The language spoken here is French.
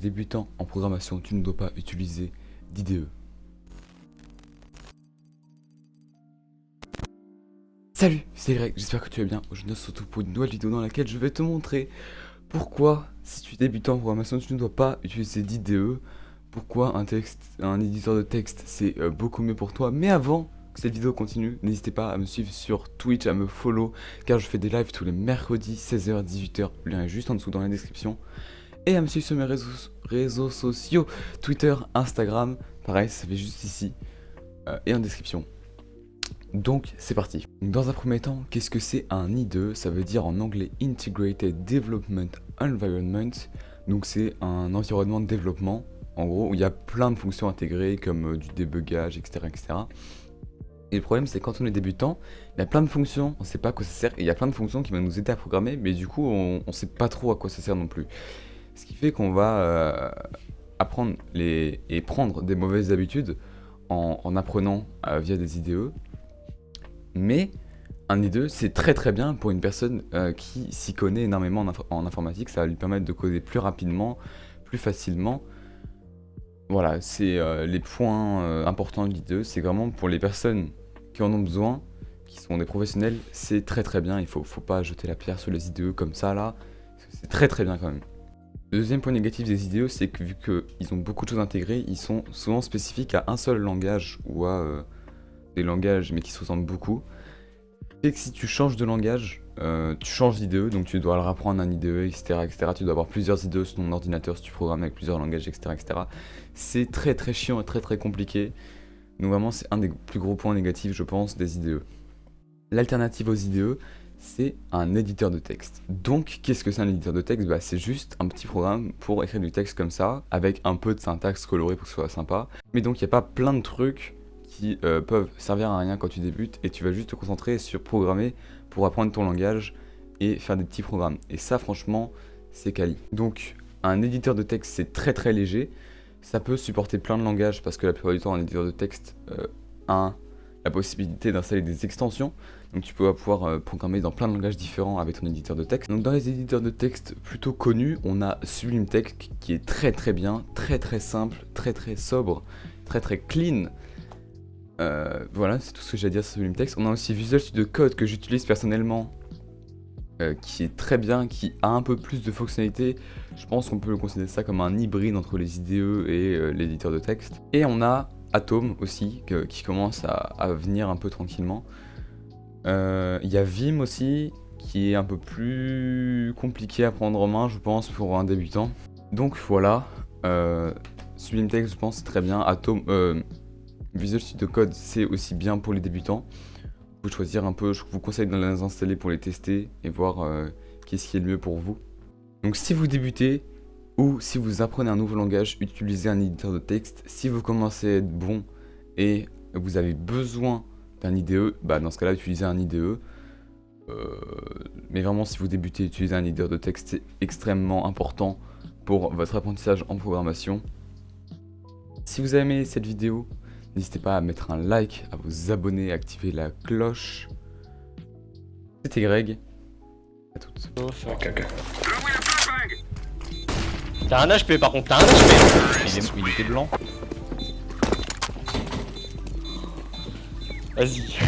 débutant en programmation, tu ne dois pas utiliser d'IDE. Salut, c'est Greg, j'espère que tu vas bien. Aujourd'hui, on se retrouve pour une nouvelle vidéo dans laquelle je vais te montrer pourquoi, si tu es débutant en programmation, tu ne dois pas utiliser d'IDE. Pourquoi un éditeur de texte, c'est beaucoup mieux pour toi. Mais avant que cette vidéo continue, n'hésitez pas à me suivre sur Twitch, à me follow, car je fais des lives tous les mercredis, 16h, 18h. Le lien est juste en dessous dans la description. Et à me suivre sur mes réseaux sociaux, Twitter, Instagram, pareil, ça fait juste ici, et en description. Donc c'est parti. Dans un premier temps, qu'est-ce que c'est un IDE? Ça veut dire en anglais Integrated Development Environment. Donc c'est un environnement de développement, en gros, où il y a plein de fonctions intégrées comme du débugage, etc., etc. Et le problème c'est quand on est débutant, il y a plein de fonctions, on sait pas à quoi ça sert, et il y a plein de fonctions qui vont nous aider à programmer, mais du coup on sait pas trop à quoi ça sert non plus. Ce qui fait qu'on va apprendre et prendre des mauvaises habitudes en apprenant via des IDE. Mais un IDE, c'est très bien pour une personne qui s'y connaît énormément en informatique. Ça va lui permettre de coder plus rapidement, plus facilement. Voilà, c'est les points importants de l'IDE. C'est vraiment pour les personnes qui en ont besoin, qui sont des professionnels, c'est très bien. Il faut pas jeter la pierre sur les IDE comme ça là. C'est très bien quand même. Le deuxième point négatif des IDE, c'est que vu qu'ils ont beaucoup de choses intégrées, ils sont souvent spécifiques à un seul langage ou à des langages mais qui se ressemblent beaucoup. Et que si tu changes de langage, tu changes d'IDE, donc tu dois apprendre un IDE, etc., etc. Tu dois avoir plusieurs IDE sur ton ordinateur si tu programmes avec plusieurs langages, etc., etc. C'est très chiant et très compliqué. Donc vraiment c'est un des plus gros points négatifs je pense des IDE. L'alternative aux IDE, c'est un éditeur de texte. Donc qu'est-ce que c'est un éditeur de texte? Bah, c'est juste un petit programme pour écrire du texte comme ça, avec un peu de syntaxe colorée pour que ce soit sympa. Mais donc il n'y a pas plein de trucs qui peuvent servir à rien quand tu débutes, et tu vas juste te concentrer sur programmer pour apprendre ton langage et faire des petits programmes. Et ça franchement c'est quali. Donc un éditeur de texte c'est très léger, ça peut supporter plein de langages parce que la plupart du temps un éditeur de texte a la possibilité d'installer des extensions, donc tu peux pouvoir programmer dans plein de langages différents avec ton éditeur de texte. Donc dans les éditeurs de texte plutôt connus, on a Sublime Text qui est très bien, très simple, très sobre, très clean. Voilà, c'est tout ce que j'ai à dire sur Sublime Text. On a aussi Visual Studio Code que j'utilise personnellement, qui est très bien, qui a un peu plus de fonctionnalités. Je pense qu'on peut le considérer ça comme un hybride entre les IDE et l'éditeur de texte. Et on a Atom aussi, qui commence à venir un peu tranquillement. Il y a Vim aussi, qui est un peu plus compliqué à prendre en main, je pense, pour un débutant. Donc voilà, Sublime Text, je pense, c'est très bien. Atom, Visual Studio Code, c'est aussi bien pour les débutants. Vous pouvez choisir un peu, je vous conseille de les installer pour les tester et voir qu'est-ce qui est le mieux pour vous. Donc si vous débutez, ou si vous apprenez un nouveau langage, utilisez un éditeur de texte. Si vous commencez à être bon et vous avez besoin d'un IDE, bah dans ce cas-là, utilisez un IDE. Mais vraiment, si vous débutez, utiliser un éditeur de texte, c'est extrêmement important pour votre apprentissage en programmation. Si vous avez aimé cette vidéo, n'hésitez pas à mettre un like, à vous abonner, à activer la cloche. C'était Greg. À toutes. Oh fuck. T'as un HP par contre, t'as un HP. Il était blanc. Vas-y.